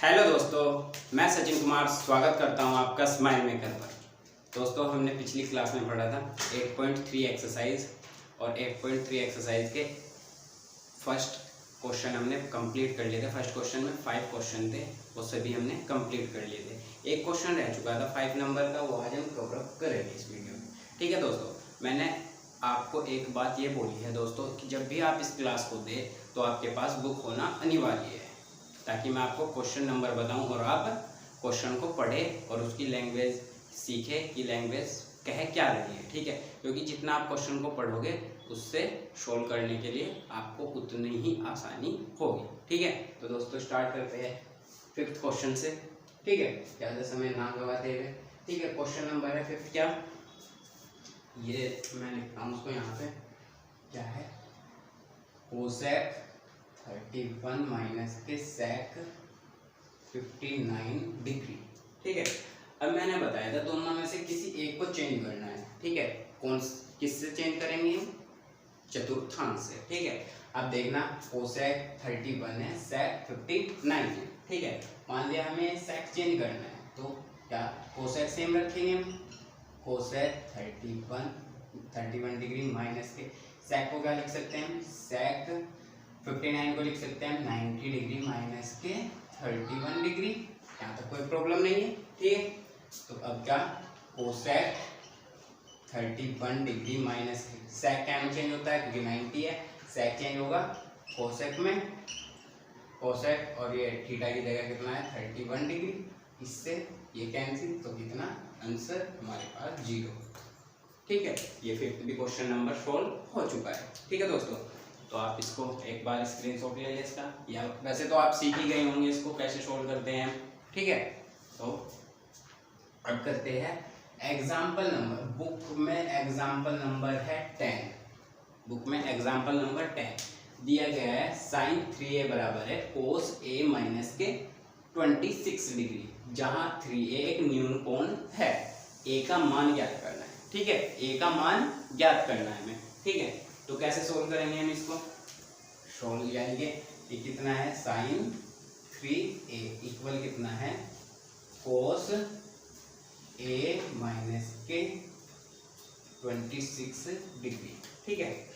Hello दोस्तों, मैं सचिन कुमार स्वागत करता हूं आपका स्माइल मेकर पर। दोस्तों, हमने पिछली क्लास में पढ़ा था 8.3 एक्सरसाइज और 8.3 एक्सरसाइज के फर्स्ट क्वेश्चन हमने कंप्लीट कर लिए थे। फर्स्ट क्वेश्चन में 5 क्वेश्चन थे, वो सभी हमने कंप्लीट कर लिए थे। एक क्वेश्चन रह चुका था 5 नंबर का, वो आज हम कवर अप करेंगे इस वीडियो में। ठीक है दोस्तों, मैंने आपको एक बात ये बोली है दोस्तों कि जब भी आप इस क्लास को दें तो आपके पास बुक होना अनिवार्य है, ताकि मैं आपको क्वेश्चन नंबर बताऊं और आप क्वेश्चन को पढ़ें और उसकी लैंग्वेज सीखें कि लैंग्वेज कह क्या रही है। ठीक है, क्योंकि जितना आप क्वेश्चन को पढ़ोगे उससे सोल्व करने के लिए आपको उतनी ही आसानी होगी। ठीक है, तो दोस्तों स्टार्ट करते हैं 5th क्वेश्चन से। ठीक है, ज़्यादा समय ना गवाते हुए। ठीक है, क्वेश्चन नंबर है 5 क्या, ये मैं लिखता हूँ उसको यहाँ पे, क्या है, कोसेक 31 माइनस के सेक 59 डिग्री। ठीक है, अब मैंने बताया था दोनों में से किसी एक को चेंज करना है। ठीक है, किससे चेंज करेंगे? चतुर्थांश से। ठीक है, अब देखना कोसेक 31 है, सेक 59 है। ठीक है, मान लिया हमें सेक चेंज करना है, तो क्या कोसेक सेम रखेंगे हम, कोसेक 31 डिग्री माइनस के सेक को क्या लिख सकते हैं हम, सेक 59 को लिख सकते हैं 90 डिग्री माइनस के 31 डिग्री। यहाँ तक कोई प्रॉब्लम नहीं है। ठीक है, तो अब क्या, कोसेक 31 डिग्री माइनस सेक क्या में चेंज होता है क्योंकि 90 है, सेक चेंज होगा कोसेक में, कोसेक और ये थीटा की जगह कितना है 31 डिग्री, इससे ये कैंसिल, तो कितना आंसर हमारे पास 0। ठीक है, ये 5th भी क्वेश्चन नंबर सोल्व हो चुका है। ठीक है दोस्तों, तो आप इसको एक बार स्क्रीनशॉट ले लें इसका, या वैसे तो आप सीख ही गए होंगे इसको कैसे सोल्व करते हैं। ठीक है, तो अब करते हैं एग्जाम्पल नंबर। बुक में एग्जाम्पल नंबर है 10। बुक में एग्जाम्पल नंबर 10 दिया गया है, साइन 3a बराबर है कोस a माइनस के 26 डिग्री, जहां 3a एक न्यून कोण है। a का मान ज्ञात करना है। ठीक है, a का मान ज्ञात करना है हमें। ठीक है, तो कैसे सोल्व करेंगे हम इसको? सोल्व यानी कि ये कितना है, साइन 3a इक्वल कितना है, कोस a माइनस के 26 डिग्री। ठीक है,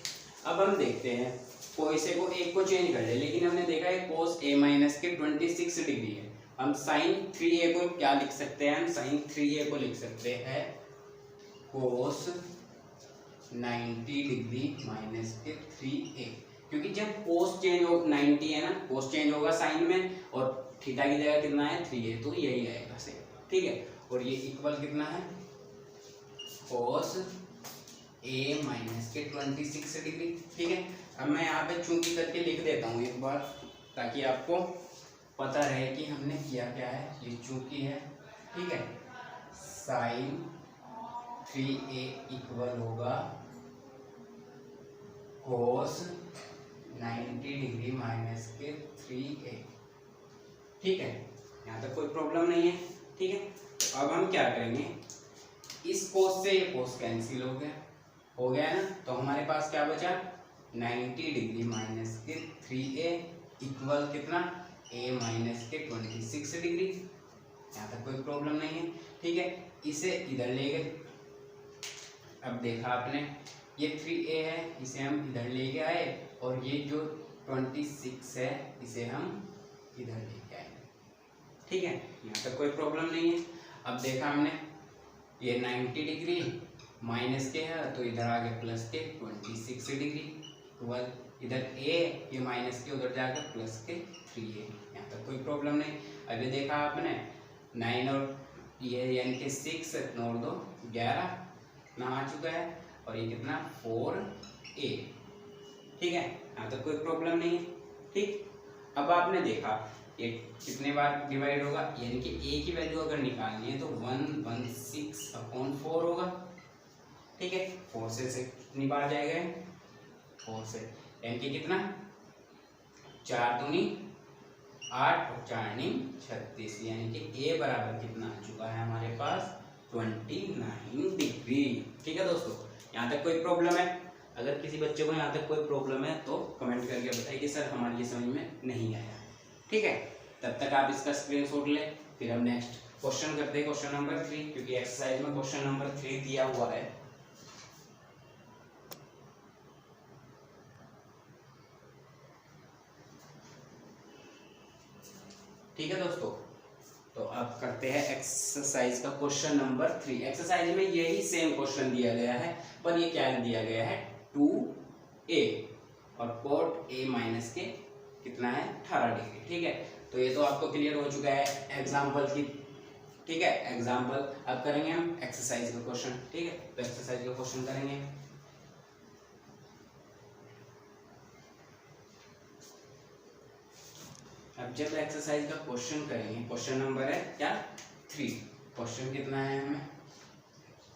अब हम देखते हैं, कोई से को एक को चेंज कर ले, लेकिन हमने देखा है कोस a माइनस के 26 डिग्री है। हम साइन 3a को क्या लिख सकते हैं, हम साइन 3a को लिख सकते हैं कोस 90 डिग्री माइनस के 3a, क्योंकि जब कोस चेंज हो 90 है ना, कोस चेंज होगा साइन में और थीटा की जगह कितना है 3a, तो यही आएगा सेम। ठीक है, और ये इक्वल कितना है, कोस a माइनस के 26 डिग्री। ठीक है, अब मैं यहाँ पे चूंकि करके लिख देता हूँ एक बार, ताकि आपको पता रहे कि हमने किया क्या है। ये चूंकि है, ठीक है, साइन 3a इक्वल होगा कोस 90 डिग्री माइनस के 3a। ठीक है, यहाँ तक कोई प्रॉब्लम नहीं है। ठीक है, तो अब हम क्या करेंगे, इस कोस से ये कोस कैंसिल हो गया ना, तो हमारे पास क्या बचा, 90 डिग्री माइनस के 3a इक्वल कितना, a माइनस के 26 डिग्री। यहाँ तक कोई प्रॉब्लम नहीं है। ठीक है, इसे इधर ले गए, अब देखा आपने ये 3a है, इसे हम इधर लेके आए, और ये जो 26 है इसे हम इधर लेके आए। ठीक है, यहाँ तक कोई प्रॉब्लम नहीं है। अब देखा हमने ये 90 डिग्री माइनस के है, तो इधर आ गए प्लस के 26 डिग्री, 12 इधर a, ये माइनस के उधर जाकर प्लस के 3a। यहाँ तक कोई प्रॉब्लम नहीं। अभी देखा आपने 9 और ये यानी कि 6 और 2 11 ना आ चुका है, और ये कितना 4a। ठीक है, यहाँ तक कोई प्रॉब्लम नहीं है। ठीक, अब आपने देखा ये कितने बार डिवाइड होगा, यानी कि a की वैल्यू अगर निकालनी है तो 116/4 होगा। ठीक है, 4 से कितनी बार जाएगा, 4 से, यानी कि कितना 4 दूनी 8 और 4 नी 36, यानी कि a बराबर कितना आ चुका है हमारे पास 29 डिग्री। ठीक है दोस्तों, यहाँ तक कोई प्रॉब्लम है? अगर किसी बच्चे को यहाँ तक कोई प्रॉब्लम है तो कमेंट करके बताइए कि सर हमारे ये समझ में नहीं आया। ठीक है, तब तक आप इसका स्क्रीनशॉट ले, फिर हम नेक्स्ट क्वेश्चन करते हैं, क्वेश्चन नंबर 3, क्योंकि एक्सरसाइज में क्वेश्चन नंबर 3 दिया हुआ है। ठीक है दोस्तों, तो अब करते हैं एक्सरसाइज का क्वेश्चन नंबर 3। एक्सरसाइज में यही सेम क्वेश्चन दिया गया है, पर ये क्या दिया गया है 2a और कोट a माइनस के कितना है 18 डिग्री। ठीक है, तो ये तो आपको क्लियर हो चुका है एग्जाम्पल की। ठीक है, एग्जाम्पल अब करेंगे हम एक्सरसाइज का क्वेश्चन। ठीक है, तो एक्सरसाइज का क्वेश्चन करेंगे। अब जब एक्सरसाइज का क्वेश्चन करेंगे, क्वेश्चन नंबर है क्या 3। क्वेश्चन कितना है हमें,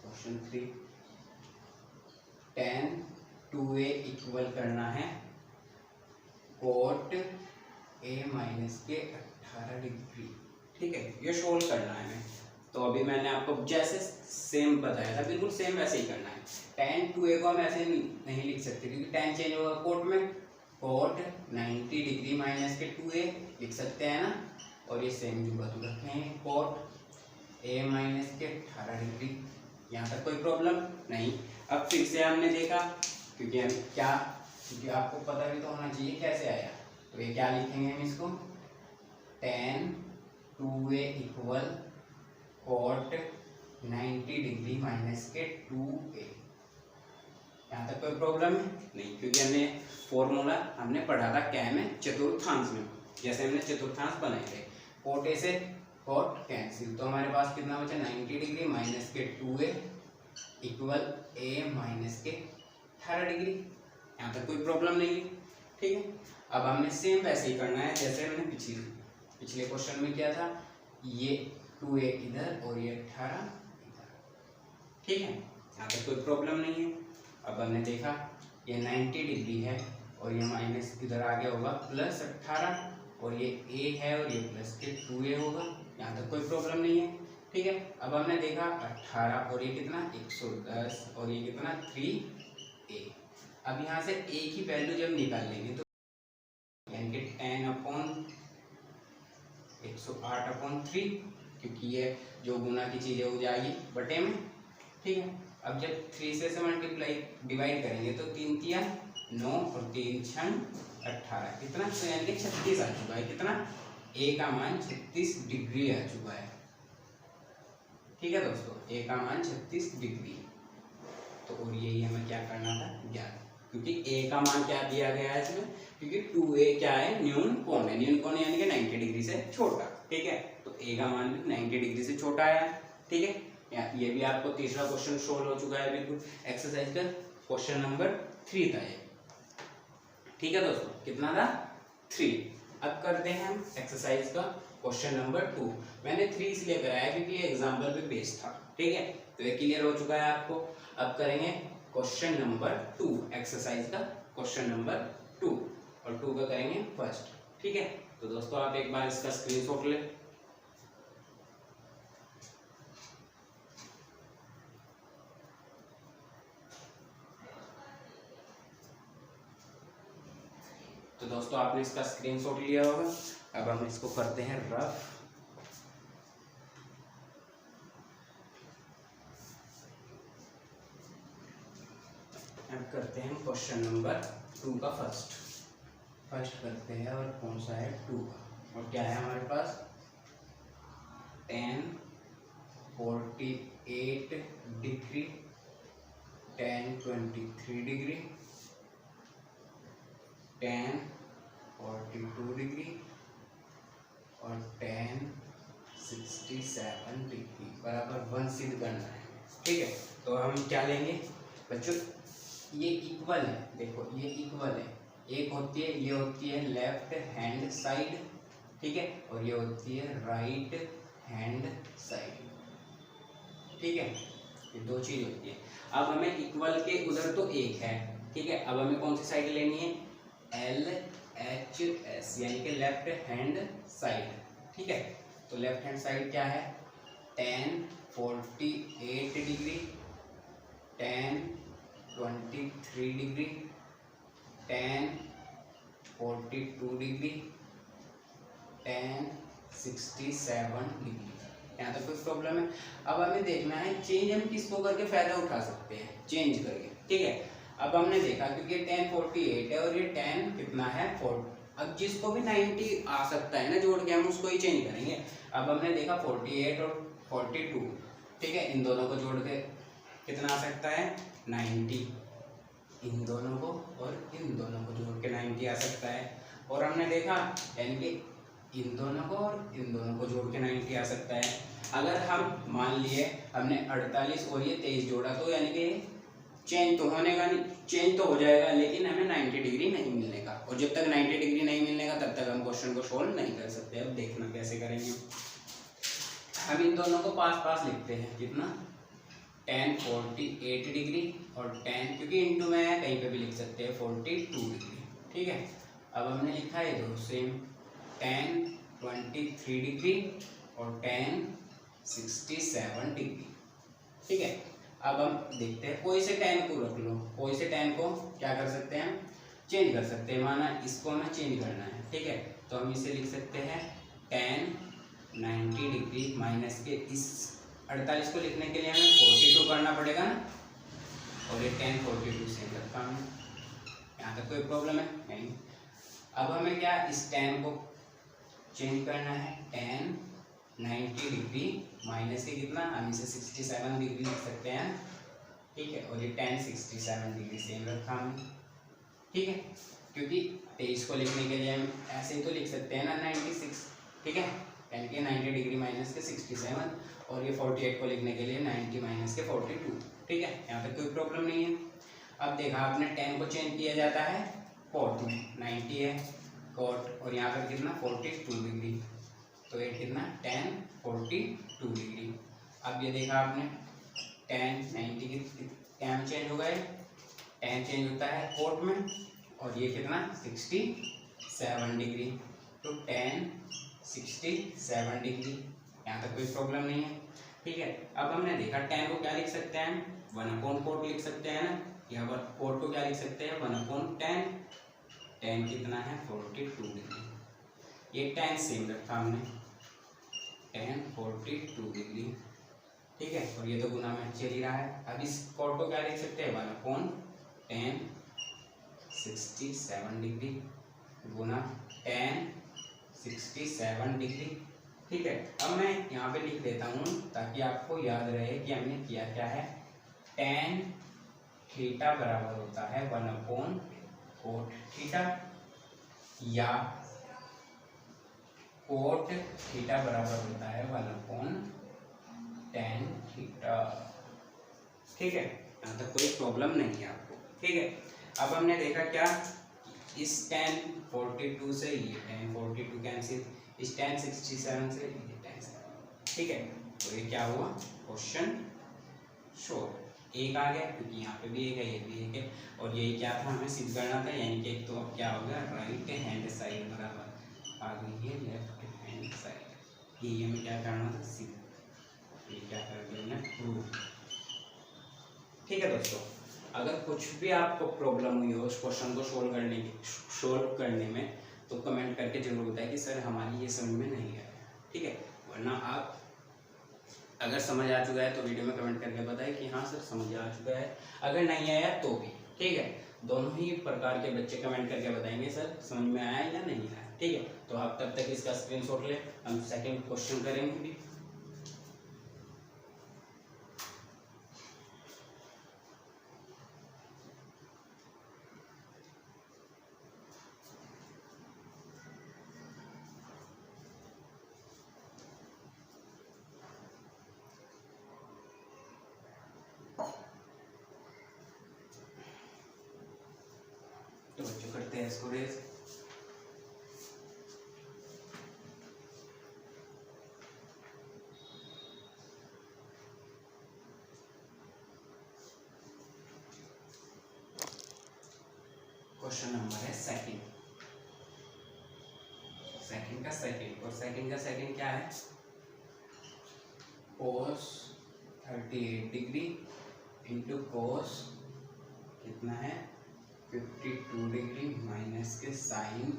क्वेश्चन 3, tan 2a इक्वल करना है कोट a माइनस के 18 डिग्री। ठीक है, ये सोल्व करना है हमें। तो अभी मैंने आपको जैसे सेम बताया था, बिल्कुल सेम वैसे ही करना है। tan 2a को हम ऐसे नहीं लिख सकते, क्योंकि tan चेंज होगा कोट में, कोट 90 डिग्री माइनस के 2a लिख सकते हैं ना, और ये सेम जो बात रखें कोट a माइनस के 18 डिग्री। यहाँ तक कोई प्रॉब्लम नहीं। अब फिर से हमने देखा, क्योंकि हम क्या, क्योंकि आपको पता भी तो होना चाहिए कैसे आया, तो ये क्या लिखेंगे हम इसको tan 2a equal cot 90 degree minus के 2a। यहाँ तक कोई प्रॉब्लम है नहीं, क्योंकि हमने फॉर्मूला हमने पढ़ा था क्या है में चतुर्थांश में, जैसे हमने चतुर्थांश बनाए थे, कोट ए से कोट कैंसिल, तो हमारे पास कितना बचा 90 डिग्री माइनस के 2a इक्वल a माइनस के 18 डिग्री। यहाँ तक कोई प्रॉब्लम नहीं है। ठीक है, अब हमने सेम वैसे ही करना है जैसे हमने पिछले क्वेश्चन में किया था, ये 2a इधर और ये 18 इधर। ठीक है, यहाँ तक कोई प्रॉब्लम नहीं है। अब हमने देखा ये 90 डिग्री है और ये माइनस इधर आगे होगा प्लस 18, और ये a है और ये प्लस के 2a होगा। यहाँ तक कोई प्रॉब्लम नहीं है। ठीक है, अब हमने देखा 18 और ये कितना 110 और ये कितना 3a। अब यहाँ से a की वैल्यू जब निकाल लेंगे तो यानी कि 10/108/3, क्योंकि ये जो गुना की चीज़ है हो जाएगी बटे में। ठीक है, अब जब 3 से मल्टीप्लाई डिवाइड करेंगे तो 3 तिया 9 और 3 छन 18, कितना, तो यानी कि 36 आ चुका है। कितना, a का मान 36 डिग्री आ चुका है। ठीक है दोस्तों, a का मान 36 डिग्री। तो और यही हमें क्या करना था ज्ञात, क्योंकि a का मान क्या दिया गया है इसमें, क्योंकि 2a क्या है न्यून कोण है, न्यून कोण यानी कि 90 डिग्री से छोटा। ठीक है, तो a का मान भी 90 डिग्री से छोटा आया। ठीक है, ये भी आपको तीसरा क्वेश्चन सोल्व हो चुका है बिल्कुल। एक्सरसाइज का क्वेश्चन नंबर 3 था ये। ठीक है दोस्तों, कितना था 3। अब करते हैं हम एक्सरसाइज का क्वेश्चन नंबर 2। मैंने 3 इसलिए कराया क्योंकि ये एग्जाम्पल पे बेस्ड था। ठीक है, तो ये क्लियर हो चुका है आपको। अब करेंगे क्वेश्चन नंबर 2, एक्सरसाइज का क्वेश्चन नंबर 2, और 2 का करेंगे फर्स्ट। ठीक है, तो दोस्तों आप एक बार इसका स्क्रीनशॉट ले। तो दोस्तों आपने इसका स्क्रीनशॉट लिया होगा। अब हम इसको करते हैं रफ। अब करते हैं क्वेश्चन नंबर 2 का फर्स्ट करते हैं, और कौन सा है 2 का, और क्या है हमारे पास tan 48 degree, tan 23 degree, tan 42 degree और tan 67 डिग्री बराबर 1 सिद्ध करना है। ठीक है, तो हम क्या लेंगे बच्चों, ये इक्वल है, देखो ये इक्वल है, एक होती है ये होती है लेफ्ट हैंड साइड, ठीक है, और ये होती है राइट हैंड साइड। ठीक है, ये दो चीज होती है। अब हमें इक्वल के उधर तो एक है, ठीक है, अब हमें कौन सी साइड लेनी है, LHS यानी कि लेफ्ट हैंड साइड। ठीक है, तो लेफ्ट हैंड साइड क्या है, tan 48 degree, tan 23 degree, tan 42 degree, tan 67 degree. यहाँ तक कोई प्रॉब्लम है? अब हमें देखना है चेंज हम किसको करके फायदा उठा सकते हैं, चेंज करके। ठीक है, अब हमने देखा क्योंकि tan 48 है और ये tan कितना है 4। अब जिसको भी 90 आ सकता है ना जोड़ के, हम उसको ही चेंज करेंगे। अब हमने देखा 48 और 42, ठीक है, इन दोनों को जोड़ के कितना आ सकता है 90, इन दोनों को और इन दोनों को जोड़ के 90 आ सकता है। और हमने देखा यानी कि इन दोनों को और इन दोनों को जोड़ के 90 आ सकता है। अगर हम मान लिए हमने 48 और ये 23 जोड़ा तो यानी कि चेंज तो होने का नहीं, चेंज तो हो जाएगा लेकिन हमें 90 डिग्री नहीं मिलने का, और जब तक 90 डिग्री नहीं मिलने का तब तक हम क्वेश्चन को सोल्व नहीं कर सकते। अब देखना कैसे करेंगे। हम इन दोनों को पास पास लिखते हैं, कितना tan 48 डिग्री और tan, क्योंकि इंटू में है कहीं पे भी लिख सकते हैं 42 डिग्री। ठीक है, अब हमने लिखा है दो सेम tan 23 डिग्री और tan 67 डिग्री। ठीक है, अब हम देखते हैं कोई से tan को रख लो, कोई से tan को क्या कर सकते हैं चेंज कर सकते हैं। माना इसको हमें चेंज करना है, ठीक है, तो हम इसे लिख सकते हैं tan 90 डिग्री माइनस के इस 48 को लिखने के लिए हमें 42 करना पड़ेगा ना, और ये tan 42 से रखा हमने। यहाँ तक कोई प्रॉब्लम है नहीं। अब हमें क्या इस tan को चेंज करना है, tan 90 डिग्री माइनस के कितना, हम इसे 67 डिग्री लिख सकते हैं। ठीक है, और ये tan 67 डिग्री सेम रखा हमने। ठीक है, क्योंकि 23 को लिखने के लिए हम ऐसे ही तो लिख सकते हैं ना 96। ठीक है, यानी कि 90 डिग्री माइनस के 67, और ये 48 को लिखने के लिए 90 माइनस के 42। ठीक है, यहाँ तक कोई प्रॉब्लम नहीं है। अब देखा आपने tan को चेंज किया जाता है cot में, 90 है cot, और यहाँ पर कितना 42 डिग्री, तो ये कितना tan 42 डिग्री। अब ये देखा आपने tan 90 की क्या में चेंज हो गए, tan चेंज होता है cot में, और ये कितना 67 डिग्री, तो tan 67 डिग्री। यहाँ तक कोई प्रॉब्लम नहीं है। ठीक है, अब हमने देखा tan को क्या लिख सकते हैं 1/cot लिख सकते हैं ना, यहाँ पर cot को क्या लिख सकते हैं 1/tan। tan कितना है 42 डिग्री, ये tan सेम रखा हमने tan 42 डिग्री। ठीक है, और ये तो गुना में चल ही रहा है। अब इस cot को क्या लिख सकते हैं 1/tan 67 डिग्री गुना tan 67 डिग्री। ठीक है, अब मैं यहाँ पे लिख देता हूँ ताकि आपको याद रहे कि हमने किया क्या है। tan थीटा बराबर होता है 1/cot थीटा, या cot थीटा बराबर होता है 1/tan थीटा। ठीक है, यहाँ तक कोई प्रॉब्लम नहीं है आपको। ठीक है, अब हमने देखा क्या, इस tan 42 से ये tan 42 कैंसिल, इस tan 67 से ये tan 7। ठीक है, तो ये क्या हुआ क्वेश्चन शोर, एक आ गया क्योंकि यहाँ पे भी एक है ये भी एक है, और यही क्या था हमें सिद्ध करना था, यानी कि एक तो अब क्या होगा राइट हैंड साइड बराबर आ गई है लेफ्ट हैंड साइड, ये हमें क्या करना था सिद्ध, ये क्या कर दिया हमने प्रूव। ठीक है दोस्तों, अगर कुछ भी आपको प्रॉब्लम हुई हो उस क्वेश्चन को सोल्व करने में, तो कमेंट करके जरूर बताएं कि सर हमारी ये समझ में नहीं आया। ठीक है, वरना आप अगर समझ आ चुका है तो वीडियो में कमेंट करके बताएं कि हाँ सर समझ आ चुका है, अगर नहीं आया तो भी। ठीक है, दोनों ही प्रकार के बच्चे कमेंट करके बताएंगे सर समझ में आया या नहीं आया। ठीक है, तो आप तब तक इसका स्क्रीनशॉट ले, हम सेकंड क्वेश्चन करेंगे भी। तो बच्चों करते हैं इसको रेज। क्वेश्चन नंबर है सेकंड का सेकंड, और सेकंड का सेकंड क्या है cos 38 डिग्री इंटू cos कितना है 52 डिग्री माइनस के साइन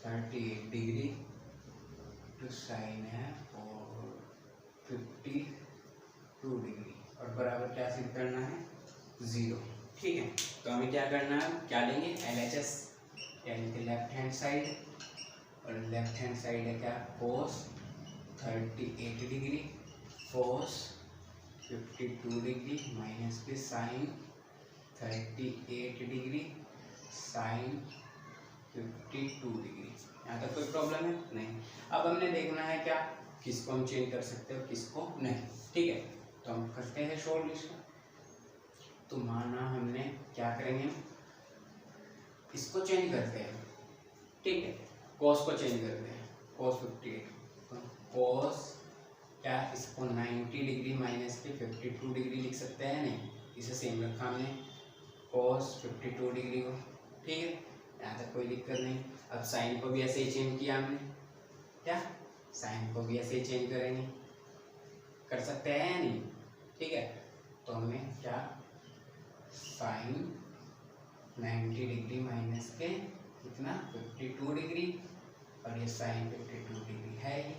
38 डिग्री इंटू साइन है और 52 डिग्री और बराबर क्या सिद्ध करना है 0। ठीक है, तो हमें क्या करना है, क्या लेंगे LHS यानी कि लेफ्ट हैंड साइड, और लेफ्ट हैंड साइड है क्या कोस 38 डिग्री कोस 52 डिग्री माइनस के साइन 38 डिग्री साइन 52 डिग्री। यहाँ तक कोई प्रॉब्लम है नहीं। अब हमने देखना है क्या किसको हम चेंज कर सकते हो किसको नहीं। ठीक है, तो हम करते हैं सॉल्यूशन। तो माना हमने क्या करेंगे, इसको चेंज करते हैं। ठीक है, कोस को चेंज करते हैं, कोस 58 कोस क्या इसको 90 डिग्री माइनस के 52 डिग्री लिख सकते हैं नहीं, इसे सेम रखा हमने कोस 52 डिग्री को। ठीक है, यहाँ तक कोई दिक्कत नहीं। अब साइन को भी ऐसे ही चेंज किया हमने, क्या साइन को भी ऐसे ही चेंज करेंगे, कर सकते हैं या नहीं। ठीक है, तो हमें क्या साइन 90 डिग्री माइनस के कितना 52 डिग्री और ये साइन 52 डिग्री है ही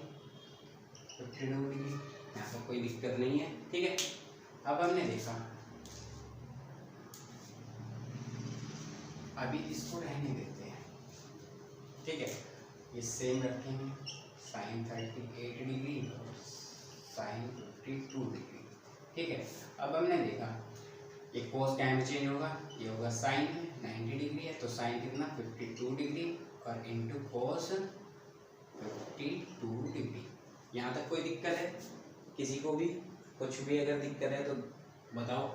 52 डिग्री, यहाँ पर कोई दिक्कत नहीं है। ठीक है, अब हमने देखा, अभी इसको रहने देते हैं। ठीक है, ये सेम रखेंगे साइन 38 डिग्री और साइन 52 डिग्री। ठीक है, अब हमने देखा ये कोस क्या में चेंज होगा, ये होगा साइन 90 डिग्री है तो साइन कितना 52 डिग्री और इंटू कोस 52 डिग्री। यहाँ तक कोई दिक्कत है किसी को भी, कुछ भी अगर दिक्कत है तो बताओ।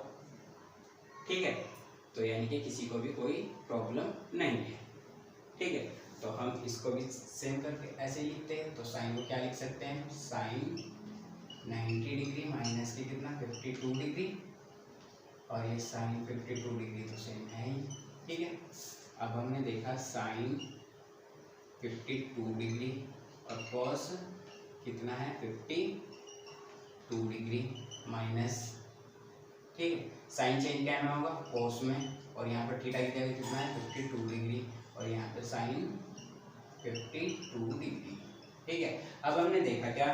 ठीक है, तो यानी कि किसी को भी कोई प्रॉब्लम नहीं है। ठीक है, तो हम इसको भी सेम करके ऐसे लिखते हैं। तो साइन को क्या लिख सकते हैं, साइन 90 डिग्री माइनस के कितना 52 डिग्री और ये साइन 52 डिग्री तो सेम है ही। ठीक है, अब हमने देखा साइन 52 डिग्री और कॉस कितना है 52 डिग्री माइनस। ठीक है, साइन चेंज क्या में होगा कॉस में, और यहाँ पर थीटा की जगह कितना है 52 डिग्री और यहाँ पे साइन 52 डिग्री। ठीक है, अब हमने देखा क्या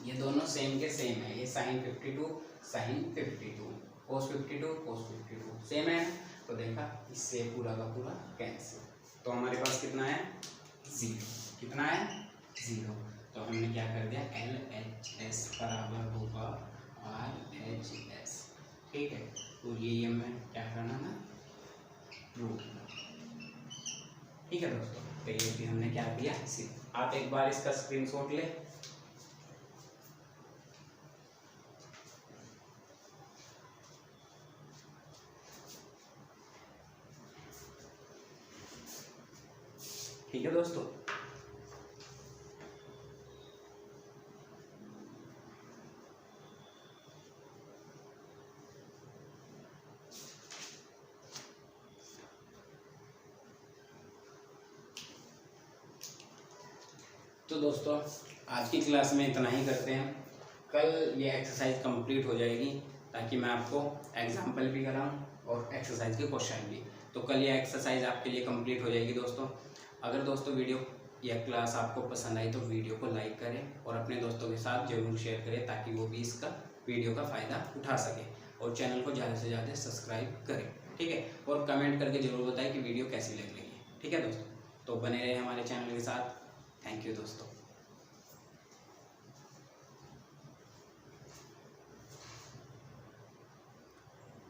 ये दोनों सेम के सेम है, ये साइन 52 साइन 52 कोस 52 सेम है, तो देखा इससे पूरा का पूरा कैंसिल। तो हमारे पास कितना है 0, कितना है 0। तो हमने क्या कर दिया LHS बराबर होगा RHS। ठीक है, तो ये हमें क्या करना ना प्रूव। ठीक है दोस्तों, तो ये भी हमने क्या किया सिर्फ आप एक बार इसका स्क्रीनशॉट ले। ठीक है दोस्तों, तो दोस्तों आज की क्लास में इतना ही करते हैं। कल ये एक्सरसाइज कंप्लीट हो जाएगी ताकि मैं आपको एग्जाम्पल भी कराऊं और एक्सरसाइज के क्वेश्चन भी। तो कल ये एक्सरसाइज आपके लिए कंप्लीट हो जाएगी दोस्तों। अगर दोस्तों वीडियो या क्लास आपको पसंद आई तो वीडियो को लाइक करें और अपने दोस्तों के साथ जरूर शेयर करें ताकि वो भी इसका वीडियो का फ़ायदा उठा सकें, और चैनल को ज़्यादा से ज़्यादा सब्सक्राइब करें। ठीक है, और कमेंट करके ज़रूर बताएं कि वीडियो कैसी लग रही है। ठीक है दोस्तों, तो बने रहे हमारे चैनल के साथ। थैंक यू दोस्तों।